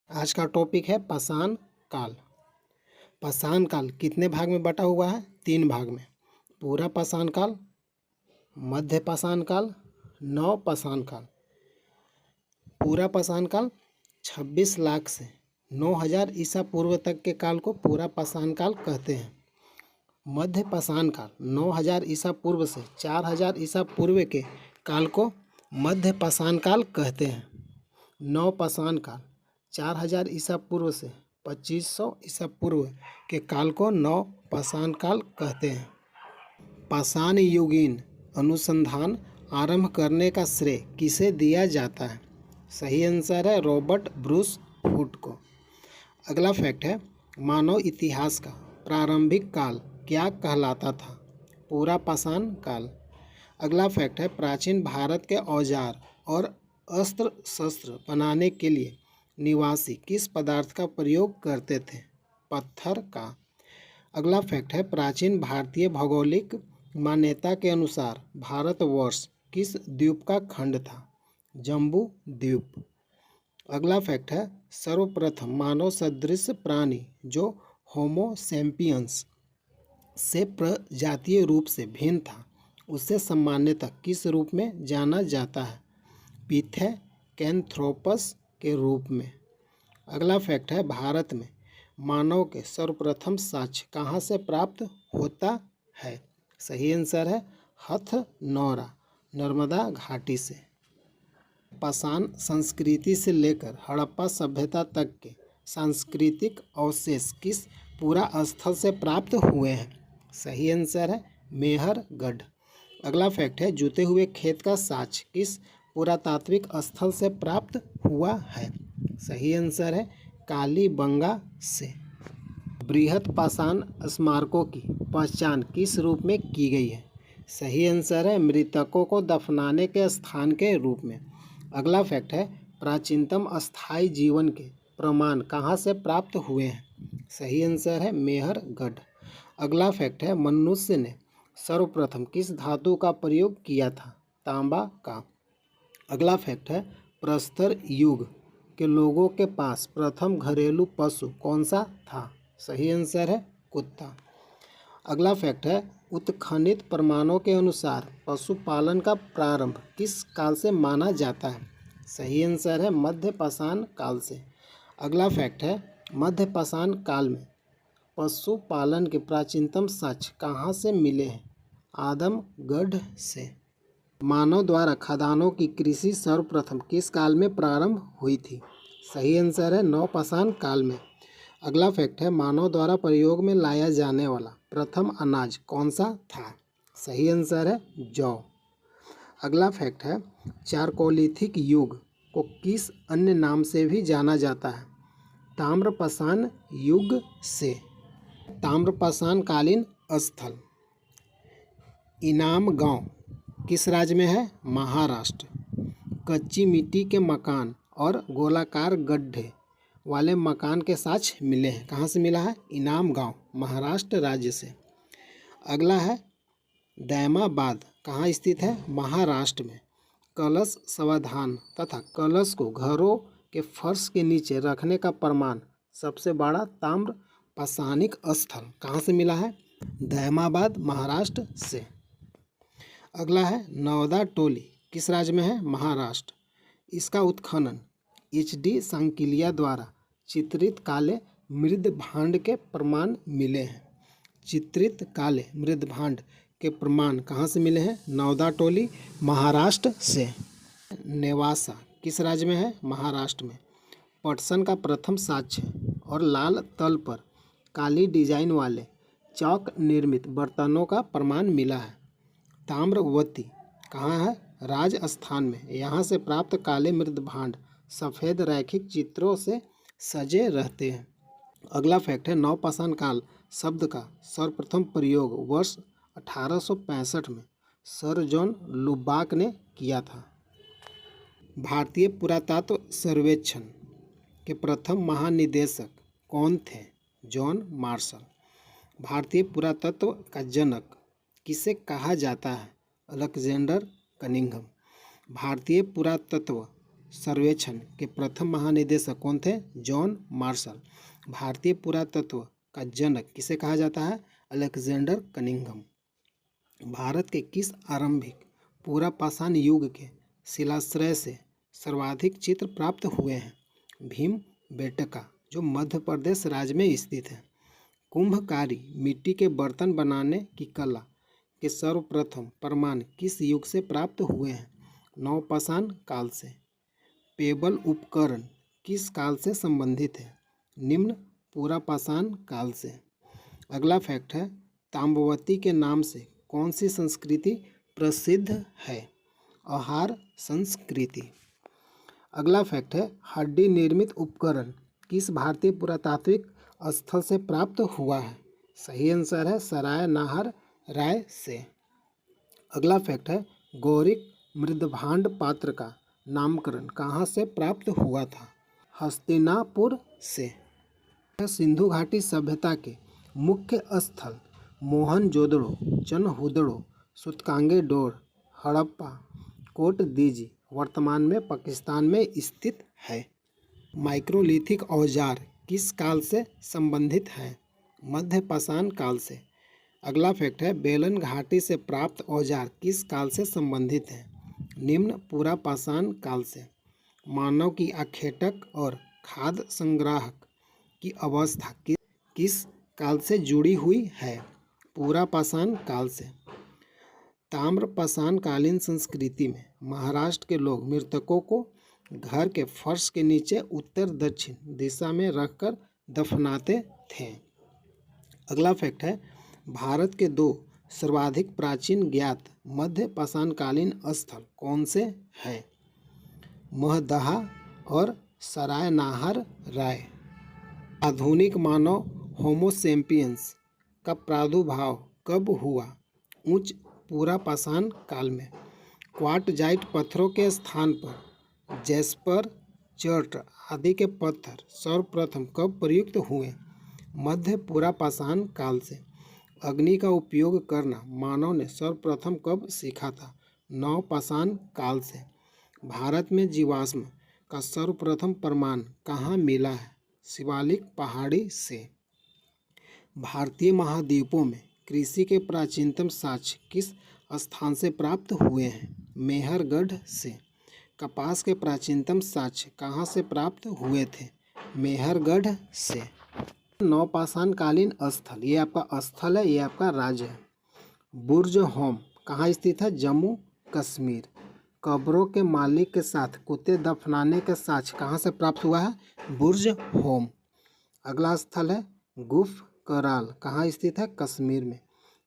आज का टॉपिक है पाषाण काल। पाषाण काल कितने भाग में बटा हुआ है? 3 भाग में। पूरा पाषाण काल, मध्य पाषाण काल, नव पाषाण काल। पूरा पाषाण काल 26 लाख से 9000 ईसा पूर्व तक के काल को पूरा पाषाण काल कहते हैं। मध्य पाषाण काल 9000 ईसा पूर्व से 4000 ईसा पूर्व के काल को मध्य पाषाण काल कहते हैं। नव पाषाण काल 4000 ईसा पूर्व से 2500 ईसा पूर्व के काल को नव पाषाण काल कहते हैं। पाषाण युगीन अनुसंधान आरंभ करने का श्रेय किसे दिया जाता है? सही आंसर है रॉबर्ट ब्रूस हुड को। अगला फैक्ट है, मानव इतिहास का प्रारंभिक काल क्या कहलाता था? पूरा पाषाण काल। अगला फैक्ट है, प्राचीन भारत के औजार और अस्त्र शस्त्र बनाने के लिए निवासी किस पदार्थ का प्रयोग करते थे? पत्थर का। अगला फैक्ट है, प्राचीन भारतीय भौगोलिक मान्यता के अनुसार भारतवर्ष किस द्वीप का खंड था? जम्बू द्वीप। अगला फैक्ट है, सर्वप्रथम मानव सदृश प्राणी जो होमो सैपियंस से प्रजातीय रूप से भिन्न था, उसे सामान्यतः किस रूप में जाना जाता है? पिथेकैंथ्रोपस के रूप में। अगला फैक्ट है, भारत में मानव के सर्वप्रथम साक्ष्य कहाँ से प्राप्त होता है? सही आंसर है हथनौरा, नर्मदा घाटी से। पाषाण संस्कृति से लेकर हड़प्पा सभ्यता तक के सांस्कृतिक अवशेष किस पूरा स्थल से प्राप्त हुए हैं? सही आंसर है मेहरगढ़। अगला फैक्ट है, जूते हुए खेत का साक्ष्य किस पुरातात्विक स्थल से प्राप्त हुआ है? सही आंसर है कालीबंगा से। बृहत पाषाण स्मारकों की पहचान किस रूप में की गई है? सही आंसर है मृतकों को दफनाने के स्थान के रूप में। अगला फैक्ट है, प्राचीनतम अस्थायी जीवन के प्रमाण कहाँ से प्राप्त हुए हैं? सही आंसर है मेहरगढ़। अगला फैक्ट है, मनुष्य ने सर्वप्रथम किस धातु का प्रयोग किया था? तांबा का। अगला फैक्ट है, प्रस्तर युग के लोगों के पास प्रथम घरेलू पशु कौन सा था? सही आंसर है कुत्ता। अगला फैक्ट है, उत्खनित प्रमाणों के अनुसार पशुपालन का प्रारंभ किस काल से माना जाता है? सही आंसर है मध्य पाषाण काल से। अगला फैक्ट है, मध्य पाषाण काल में पशुपालन के प्राचीनतम साक्ष्य कहाँ से मिले हैं? आदमगढ़ से। मानव द्वारा खदानों की कृषि सर्वप्रथम किस काल में प्रारंभ हुई थी? सही आंसर है नव पाषाण काल में। अगला फैक्ट है, मानव द्वारा प्रयोग में लाया जाने वाला प्रथम अनाज कौन सा था? सही आंसर है जौ। अगला फैक्ट है, चारकोलिथिक युग को किस अन्य नाम से भी जाना जाता है? ताम्र पाषाण युग से। ताम्र पाषाण कालीन स्थल इनाम गांव किस राज्य में है? महाराष्ट्र। कच्ची मिट्टी के मकान और गोलाकार गड्ढे वाले मकान के साक्ष्य मिले हैं। कहाँ से मिला है? इनाम गांव, महाराष्ट्र राज्य से। अगला है, दैमाबाद कहाँ स्थित है? महाराष्ट्र में। कलश सावधान तथा कलश को घरों के फर्श के नीचे रखने का प्रमाण सबसे बड़ा ताम्र पाषाणिक स्थल कहाँ से मिला है? दैमाबाद, महाराष्ट्र से। अगला है, नवदा टोली किस राज्य में है? महाराष्ट्र। इसका उत्खनन HD सांकिलिया द्वारा चित्रित काले मृदभांड के प्रमाण मिले हैं। चित्रित काले मृदभांड के प्रमाण कहाँ से मिले हैं? नवदा टोली, महाराष्ट्र से। नेवासा किस राज्य में है? महाराष्ट्र में। पटसन का प्रथम साक्ष्य और लाल तल पर काली डिजाइन वाले चौक निर्मित बर्तनों का प्रमाण मिला है। ताम्रवती कहाँ है? राजस्थान में। यहाँ से प्राप्त काले मृदभांड सफ़ेद रैखिक चित्रों से सजे रहते हैं। अगला फैक्ट है, नवपाषाण काल शब्द का सर्वप्रथम प्रयोग वर्ष 1865 में सर जॉन लुबाक ने किया था। भारतीय पुरातत्व सर्वेक्षण के प्रथम महानिदेशक कौन थे? John Marshall. भारतीय पुरातत्व का जनक किसे कहा जाता है? Alexander Cunningham. भारतीय पुरातत्व सर्वेक्षण के प्रथम महानिदेशक कौन थे? John Marshall. भारतीय पुरातत्व का जनक किसे कहा जाता है? Alexander Cunningham. भारत के किस आरंभिक पुरापाषाण युग के शिलाश्रय से सर्वाधिक चित्र प्राप्त हुए हैं? भीमबेटका, जो मध्य प्रदेश राज्य में स्थित है। कुंभकारी मिट्टी के बर्तन बनाने की कला के सर्वप्रथम प्रमाण किस युग से प्राप्त हुए हैं? नवपाषाण काल से। पेबल उपकरण किस काल से संबंधित है? निम्न पुरापाषाण काल से। अगला फैक्ट है, ताम्रवती के नाम से कौन सी संस्कृति प्रसिद्ध है? आहार संस्कृति। अगला फैक्ट है, हड्डी निर्मित उपकरण किस भारतीय पुरातात्विक स्थल से प्राप्त हुआ है? सही आंसर है सराय नाहर राय से। अगला फैक्ट है, गौरिक मृदभांड पात्र का नामकरण कहाँ से प्राप्त हुआ था? हस्तिनापुर से। सिंधु घाटी सभ्यता के मुख्य स्थल मोहनजोदड़ो, चनहुदड़ो, सूतकांगेडोर, हड़प्पा, कोटदीजी वर्तमान में पाकिस्तान में स्थित है। माइक्रोलिथिक औजार किस काल से संबंधित हैं? मध्यपाषाण काल से। अगला फैक्ट है, बेलन घाटी से प्राप्त औजार किस काल से संबंधित हैं? निम्न पुरापाषाण काल से। मानव की आखेटक और खाद्य संग्राहक की अवस्था किस काल से जुड़ी हुई है? पुरापाषाण काल से। ताम्रपाषाण कालीन संस्कृति में महाराष्ट्र के लोग मृतकों को घर के फर्श के नीचे उत्तर दक्षिण दिशा में रखकर दफनाते थे। अगला फैक्ट है, भारत के दो सर्वाधिक प्राचीन ज्ञात मध्य पाषाणकालीन स्थल कौन से हैं? महदहा और सराय नाहर राय। आधुनिक मानव होमोसेपियंस का प्रादुर्भाव कब हुआ? उच्च पुरापाषाण काल में। क्वार्टजाइट पत्थरों के स्थान पर जैस्पर, चर्ट आदि के पत्थर सर्वप्रथम कब प्रयुक्त हुए? मध्य पुरापाषाण काल से। अग्नि का उपयोग करना मानव ने सर्वप्रथम कब सीखा था? नवपाषाण काल से। भारत में जीवाश्म का सर्वप्रथम प्रमाण कहाँ मिला है? शिवालिक पहाड़ी से। भारतीय महाद्वीपों में कृषि के प्राचीनतम साक्ष्य किस स्थान से प्राप्त हुए हैं? मेहरगढ़ से। कपास के प्राचीनतम साक्ष्य कहाँ से प्राप्त हुए थे? मेहरगढ़ से। नवपाषाणकालीन स्थल, ये आपका स्थल है, ये आपका राज्य है। बुर्ज होम कहाँ स्थित है? जम्मू कश्मीर। कब्रों के मालिक के साथ कुत्ते दफनाने के साक्ष्य कहाँ से प्राप्त हुआ है? बुर्ज होम। अगला स्थल है गुफ कराल, कहाँ स्थित है? कश्मीर में।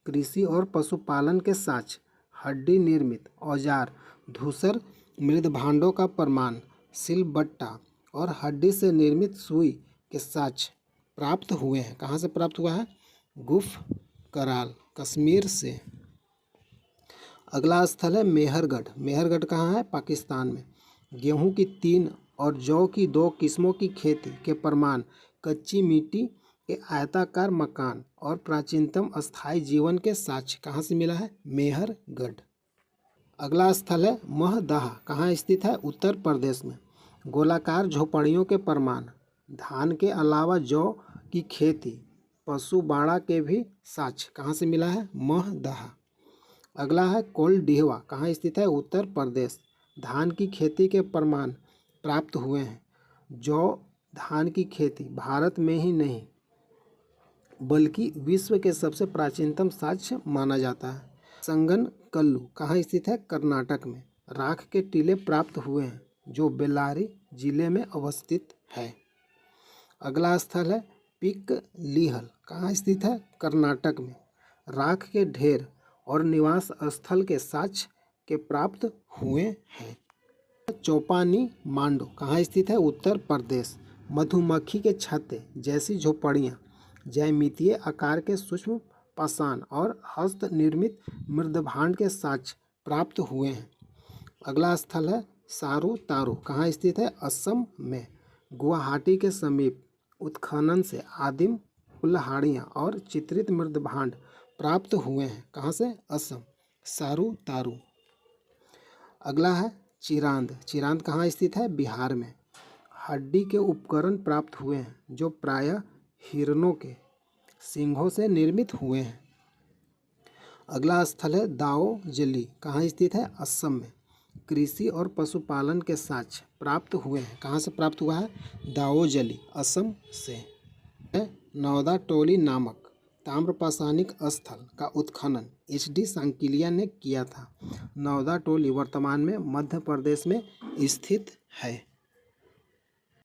कृषि और पशुपालन के साक्ष्य हड्डी निर्मित औजार, धूसर मृदभांडों का प्रमाण, सिलबट्टा और हड्डी से निर्मित सुई के साक्ष्य प्राप्त हुए हैं। कहाँ से प्राप्त हुआ है? गुफ कराल, कश्मीर से। अगला स्थल है मेहरगढ़। मेहरगढ़ कहाँ है? पाकिस्तान में। गेहूं की 3 और जौ की 2 किस्मों की खेती के प्रमाण, कच्ची मिट्टी के आयताकार मकान और प्राचीनतम अस्थायी जीवन के साक्ष्य कहाँ से मिला है? मेहरगढ़। अगला स्थल है महदहा, कहाँ स्थित है? उत्तर प्रदेश में। गोलाकार झोपड़ियों के प्रमाण, धान के अलावा जौ की खेती, पशु बाड़ा के भी साक्ष्य कहाँ से मिला है? महदहा। अगला है कोलडीहवा, कहाँ स्थित है? उत्तर प्रदेश। धान की खेती के प्रमाण प्राप्त हुए हैं। जौ धान की खेती भारत में ही नहीं बल्कि विश्व के सबसे प्राचीनतम साक्ष्य माना जाता है। संगन कल्लू कहाँ स्थित है? कर्नाटक में। राख के टीले प्राप्त हुए हैं जो बेल्लारी जिले में अवस्थित है। अगला स्थल है पिकलीहल, कहाँ स्थित है? कर्नाटक में। राख के ढेर और निवास स्थल के साक्ष्य के प्राप्त हुए हैं। चौपानी मांडो कहाँ स्थित है? उत्तर प्रदेश। मधुमक्खी के छत्ते जैसी झोपड़ियाँ ज्यामितीय आकार के सूक्ष्म पाषाण और हस्त निर्मित मृदभांड के साक्ष्य प्राप्त हुए हैं। अगला स्थल है सारू तारू, कहाँ स्थित है? असम में। गुवाहाटी के समीप उत्खनन से आदिम कुल्हाड़ियाँ और चित्रित मृदभांड प्राप्त हुए हैं। कहाँ से? असम। सारू तारू। अगला है चिरांद, चिरांद कहाँ स्थित है? बिहार में। हड्डी के उपकरण प्राप्त हुए हैं जो प्रायः हिरणों के सींगों से निर्मित हुए हैं। अगला स्थल है दाओजली, कहाँ स्थित है? असम में। कृषि और पशुपालन के साक्ष्य प्राप्त हुए हैं, कहाँ से प्राप्त हुआ है? दाओजली, असम से। नौदा टोली नामक ताम्रपाषाणिक स्थल का उत्खनन HD सांकिलिया ने किया था। नौदा टोली वर्तमान में मध्य प्रदेश में स्थित है।